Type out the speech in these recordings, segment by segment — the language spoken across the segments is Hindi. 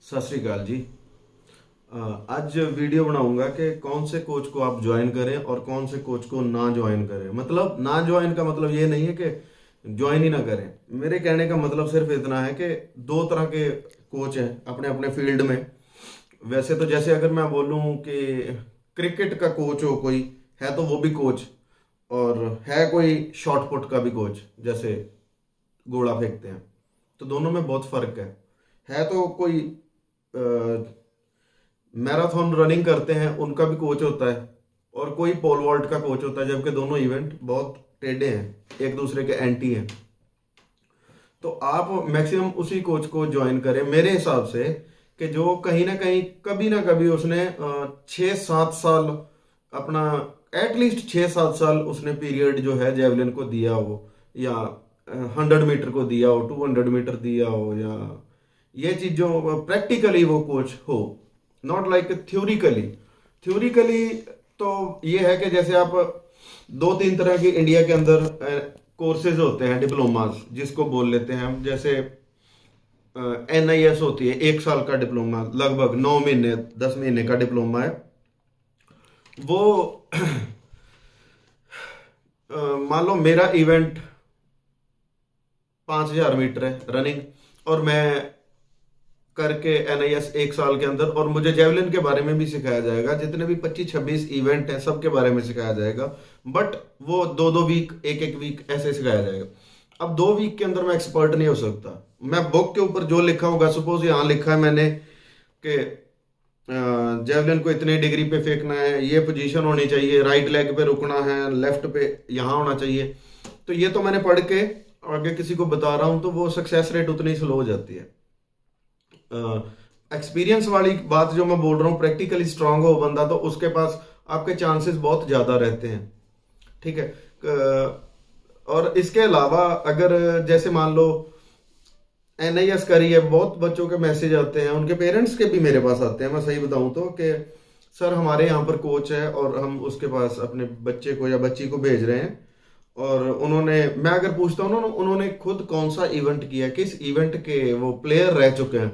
सत श्री अकाल जी। आज वीडियो बनाऊंगा कि कौन से कोच को आप ज्वाइन करें और कौन से कोच को ना ज्वाइन करें। मतलब ना ज्वाइन का मतलब ये नहीं है कि ज्वाइन ही ना करें। मेरे कहने का मतलब सिर्फ इतना है कि दो तरह के कोच हैं अपने अपने फील्ड में। वैसे तो जैसे अगर मैं बोलूं कि क्रिकेट का कोच हो कोई है तो वो भी कोच, और है कोई शॉट पुट का भी कोच जैसे गोला फेंकते हैं, तो दोनों में बहुत फर्क है तो कोई मैराथन रनिंग करते हैं उनका भी कोच होता है, और कोई पोल वॉल्ट का कोच होता है, जबकि दोनों इवेंट बहुत टेढ़े हैं, एक दूसरे के एंटी हैं। तो आप मैक्सिमम उसी कोच को ज्वाइन करें मेरे हिसाब से, कि जो कहीं ना कभी उसने 6-7 साल अपना, एटलीस्ट 6-7 साल उसने पीरियड जो है जेवलिन को दिया हो, या 100 मीटर को दिया हो, 200 मीटर दिया हो, या ये चीज जो प्रैक्टिकली वो कोच हो, नॉट लाइक थ्योरिकली। थ्योरिकली तो ये है कि जैसे आप 2-3 तरह की इंडिया के अंदर कोर्सेज होते हैं, डिप्लोमास जिसको बोल लेते हैं हम। जैसे NIS होती है 1 साल का डिप्लोमा, लगभग 9 महीने 10 महीने का डिप्लोमा है वो। मान लो मेरा इवेंट 5000 मीटर है रनिंग, और मैं करके NIS 1 साल के अंदर, और मुझे जेवलिन के बारे में भी सिखाया जाएगा, जितने भी 25-26 इवेंट हैं सबके बारे में सिखाया जाएगा। बट वो 2-2 वीक, 1-1 वीक ऐसे सिखाया जाएगा। अब 2 वीक के अंदर मैं एक्सपर्ट नहीं हो सकता। मैं बुक के ऊपर जो लिखा होगा, सपोज यहाँ लिखा है मैंने कि जेवलिन को इतनी डिग्री पे फेंकना है, ये पोजीशन होनी चाहिए, राइट लेग पे रुकना है, लेफ्ट पे यहाँ होना चाहिए, तो ये तो मैंने पढ़ के आगे किसी को बता रहा हूं, तो वो सक्सेस रेट उतनी स्लो हो जाती है। एक्सपीरियंस वाली बात जो मैं बोल रहा हूँ, प्रैक्टिकली स्ट्रांग हो बंदा, तो उसके पास आपके चांसेस बहुत ज्यादा रहते हैं। ठीक है। और इसके अलावा अगर जैसे मान लो NIS करी है, बहुत बच्चों के मैसेज आते हैं, उनके पेरेंट्स के भी मेरे पास आते हैं, मैं सही बताऊं तो, कि सर हमारे यहाँ पर कोच है और हम उसके पास अपने बच्चे को या बच्ची को भेज रहे हैं, और मैं अगर पूछता हूँ ना, उन्होंने खुद कौन सा इवेंट किया, किस इवेंट के वो प्लेयर रह चुके हैं।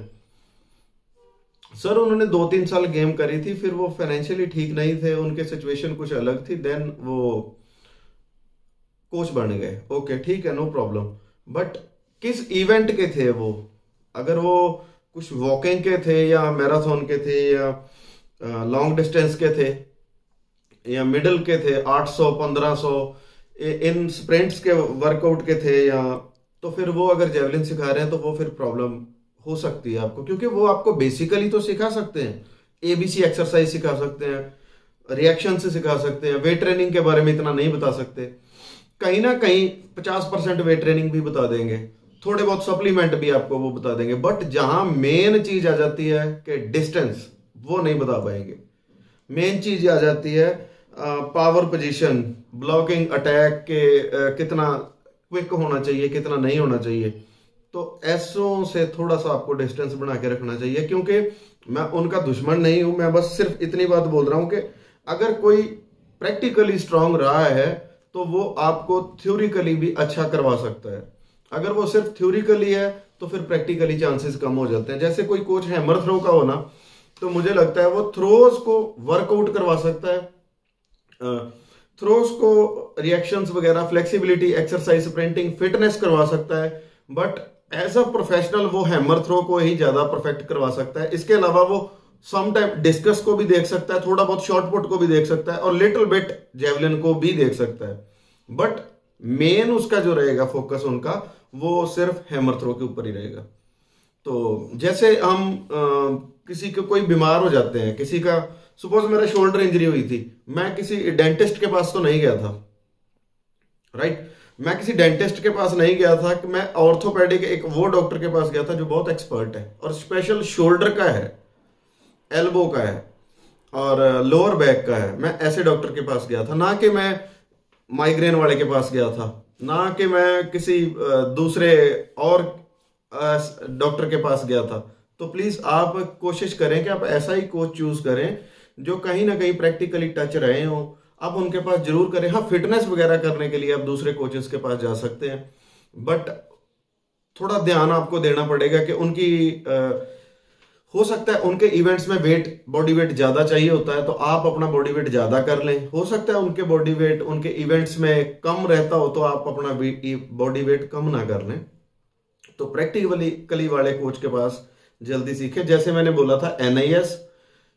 सर उन्होंने 2-3 साल गेम करी थी, फिर वो फाइनेंशियली ठीक नहीं थे, उनके सिचुएशन कुछ अलग थी, देन वो कोच बन गए। ओके ठीक है, नो प्रॉब्लम। बट किस इवेंट के थे वो? अगर वो कुछ वॉकिंग के थे, या मैराथन के थे, या लॉन्ग डिस्टेंस के थे, या मिडल के थे, 800 1500 इन स्प्रिंट्स के वर्कआउट के थे, या तो फिर वो अगर जेवलिन सिखा रहे हैं तो वो फिर प्रॉब्लम हो सकती है आपको, क्योंकि वो आपको बेसिकली तो सिखा सकते हैं, ABC एक्सरसाइज सिखा सकते हैं, रिएक्शन से सिखा सकते हैं, वेट ट्रेनिंग के बारे में इतना नहीं बता सकते, कहीं ना कहीं 50% वेट ट्रेनिंग भी बता देंगे, थोड़े बहुत सप्लीमेंट भी आपको वो बता देंगे। बट जहां मेन चीज आ जाती है कि डिस्टेंस, वो नहीं बता पाएंगे। मेन चीज आ जाती है पावर पोजीशन, ब्लॉकिंग, अटैक के कितना क्विक होना चाहिए, कितना नहीं होना चाहिए। तो ऐसों से थोड़ा सा आपको डिस्टेंस बना के रखना चाहिए, क्योंकि मैं उनका दुश्मन नहीं हूं, मैं बस सिर्फ इतनी बात बोल रहा हूं कि अगर कोई प्रैक्टिकली स्ट्रांग रहा है तो वो आपको थ्योरिकली भी अच्छा करवा सकता है। अगर वो सिर्फ थ्योरिकली है तो फिर प्रैक्टिकली चांसेस कम हो जाते हैं। जैसे कोई कोच हैमर थ्रो का होना, तो मुझे लगता है वो थ्रोज को वर्कआउट करवा सकता है, थ्रोज को रिएक्शंस वगैरह, फ्लेक्सिबिलिटी एक्सरसाइज, स्प्रिंटिंग, फिटनेस करवा सकता है। बट एज अ प्रोफेशनल वो हैमर थ्रो को ही ज्यादा परफेक्ट करवा सकता है। इसके अलावा वो सम टाइम डिस्कस को भी देख सकता है, थोड़ा बहुत शॉर्ट पुट को भी देख सकता है, और लिटिल बिट जेवलिन को भी देख सकता है। बट मेन उसका जो रहेगा फोकस उनका, वो सिर्फ हैमर थ्रो के ऊपर ही रहेगा। तो जैसे हम किसी को कोई बीमार हो जाते हैं, किसी का सपोज मेरा शोल्डर इंजरी हुई थी, मैं किसी डेंटिस्ट के पास तो नहीं गया था, राइट। मैं किसी डेंटिस्ट के पास नहीं गया था, कि मैं ऑर्थोपेडिक एक वो डॉक्टर के पास गया था जो बहुत एक्सपर्ट है और स्पेशल शोल्डर का है, एल्बो का है, और लोअर बैक का है। मैं ऐसे डॉक्टर के पास गया था, ना कि मैं माइग्रेन वाले के पास गया था, ना कि मैं किसी दूसरे और डॉक्टर के पास गया था। तो प्लीज आप कोशिश करें कि आप ऐसा ही कोच चूज करें जो कहीं ना कहीं प्रैक्टिकली टच रहे हो। आप उनके पास जरूर करें। हाँ, फिटनेस वगैरह करने के लिए आप दूसरे कोचेस के पास जा सकते हैं, बट थोड़ा ध्यान आपको देना पड़ेगा कि उनकी हो सकता है उनके इवेंट्स में वेट, बॉडी वेट ज्यादा चाहिए होता है, तो आप अपना बॉडी वेट ज्यादा कर लें। हो सकता है उनके बॉडी वेट उनके इवेंट्स में कम रहता हो, तो आप अपना बॉडी वेट कम ना कर लें। तो प्रैक्टिकली वाले कोच के पास जल्दी सीखे। जैसे मैंने बोला था NIS,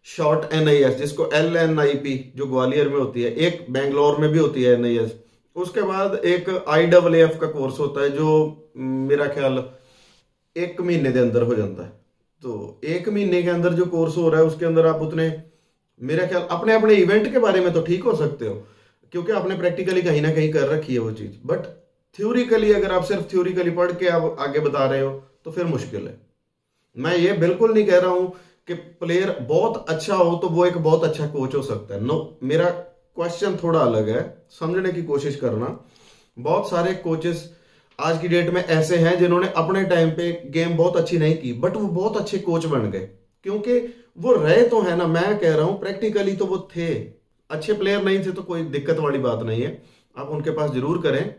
शॉर्ट NIS, जिसको LNIP जो ग्वालियर में होती है, एक बेंगलोर में भी होती है NIS। उसके बाद एक IAAF का कोर्स होता है, जो मेरा ख्याल 1 महीने के अंदर हो जाता है। तो 1 महीने के अंदर जो कोर्स हो रहा है, उसके अंदर आप उतने, मेरा ख्याल अपने अपने इवेंट के बारे में तो ठीक हो सकते हो, क्योंकि आपने प्रैक्टिकली कहीं ना कहीं कर रखी है वो चीज। बट थ्योरिकली अगर आप सिर्फ थ्योरिकली पढ़ के आप आगे बता रहे हो तो फिर मुश्किल है। मैं ये बिल्कुल नहीं कह रहा हूं कि प्लेयर बहुत अच्छा हो तो वो एक बहुत अच्छा कोच हो सकता है। नो, मेरा क्वेश्चन थोड़ा अलग है, समझने की कोशिश करना। बहुत सारे कोचेस आज की डेट में ऐसे हैं जिन्होंने अपने टाइम पे गेम बहुत अच्छी नहीं की, बट वो बहुत अच्छे कोच बन गए, क्योंकि वो रहे तो है ना। मैं कह रहा हूं प्रैक्टिकली तो वो थे अच्छे प्लेयर, नहीं थे तो कोई दिक्कत वाली बात नहीं है, आप उनके पास जरूर करें।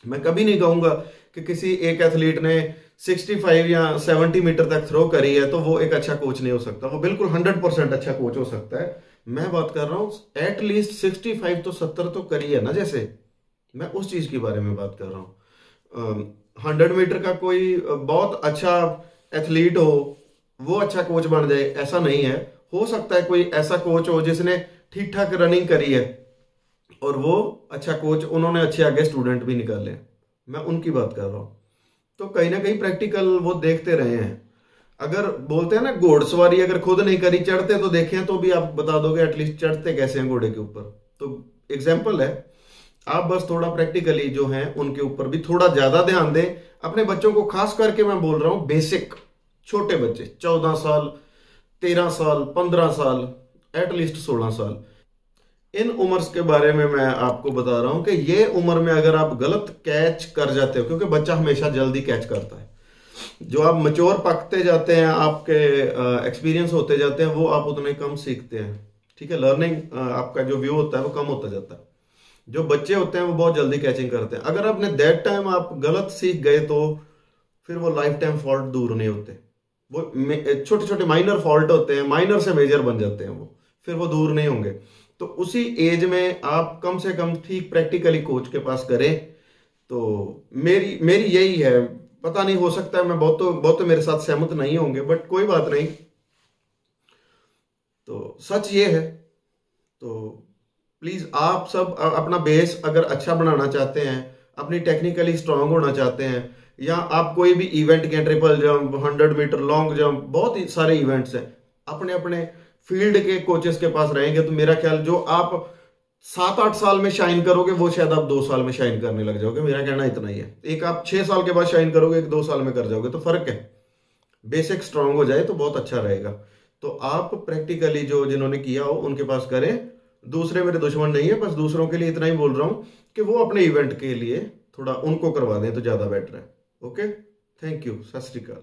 मैं कभी नहीं कहूंगा कि किसी एक एथलीट ने 65 या 70 मीटर तक थ्रो करी है तो वो एक अच्छा कोच नहीं हो सकता। वो बिल्कुल 100% अच्छा कोच हो सकता है। मैं बात कर रहा हूं एटलीस्ट 65 तो 70 तो करी है ना, जैसे मैं उस चीज के बारे में बात कर रहा हूं। 100 मीटर का कोई बहुत अच्छा एथलीट हो वो अच्छा कोच बन जाए ऐसा नहीं है। हो सकता है कोई ऐसा कोच हो जिसने ठीक ठाक रनिंग करी है और वो अच्छा कोच, उन्होंने अच्छे आगे स्टूडेंट भी निकाले, मैं उनकी बात कर रहा हूं। तो कहीं ना कहीं प्रैक्टिकल वो देखते रहे हैं। अगर बोलते हैं ना घोड़सवारी अगर खुद नहीं करी, चढ़ते तो देखें तो भी आप बता दोगे एटलीस्ट चढ़ते कैसे हैं घोड़े के ऊपर। तो एग्जाम्पल है, आप बस थोड़ा प्रैक्टिकली जो है उनके ऊपर भी थोड़ा ज्यादा ध्यान दें। अपने बच्चों को खास करके मैं बोल रहा हूं, बेसिक छोटे बच्चे 14 साल 13 साल 15 साल एटलीस्ट 16 साल, इन उम्र के बारे में मैं आपको बता रहा हूं कि ये उम्र में अगर आप गलत कैच कर जाते हो, क्योंकि बच्चा हमेशा जल्दी कैच करता है, जो आप मैच्योर पकते जाते हैं, आपके एक्सपीरियंस होते जाते हैं, वो आप उतने कम सीखते हैं। ठीक है, लर्निंग आपका जो व्यू होता है वो कम होता जाता है। जो बच्चे होते हैं वो बहुत जल्दी कैचिंग करते हैं। अगर आपने दैट टाइम आप गलत सीख गए तो फिर वो लाइफ टाइम फॉल्ट दूर नहीं होते। वो छोटे छोटे माइनर फॉल्ट होते हैं, माइनर से मेजर बन जाते हैं, वो फिर वो दूर नहीं होंगे। तो उसी एज में आप कम से कम ठीक प्रैक्टिकली कोच के पास करें। तो मेरी यही है। पता नहीं, हो सकता है मैं बहुत तो मेरे साथ सहमत नहीं होंगे, बट कोई बात नहीं। तो सच ये है। तो प्लीज आप सब अपना बेस अगर अच्छा बनाना चाहते हैं, अपनी टेक्निकली स्ट्रांग होना चाहते हैं, या आप कोई भी इवेंट के, triple jump, 100 metre long jump, बहुत ही सारे इवेंट्स हैं, अपने अपने फील्ड के कोचेस के पास रहेंगे तो मेरा ख्याल जो आप 7-8 साल में शाइन करोगे वो शायद आप 2 साल में शाइन करने लग जाओगे। मेरा कहना इतना ही है। एक आप 6 साल के बाद शाइन करोगे, एक 2 साल में कर जाओगे, तो फर्क है। बेसिक स्ट्रांग हो जाए तो बहुत अच्छा रहेगा। तो आप प्रैक्टिकली जो जिन्होंने किया हो उनके पास करें। दूसरे मेरे दुश्मन नहीं है, बस दूसरों के लिए इतना ही बोल रहा हूं कि वो अपने इवेंट के लिए थोड़ा उनको करवा दें तो ज्यादा बेटर है। ओके, थैंक यू, सत श्री अकाल।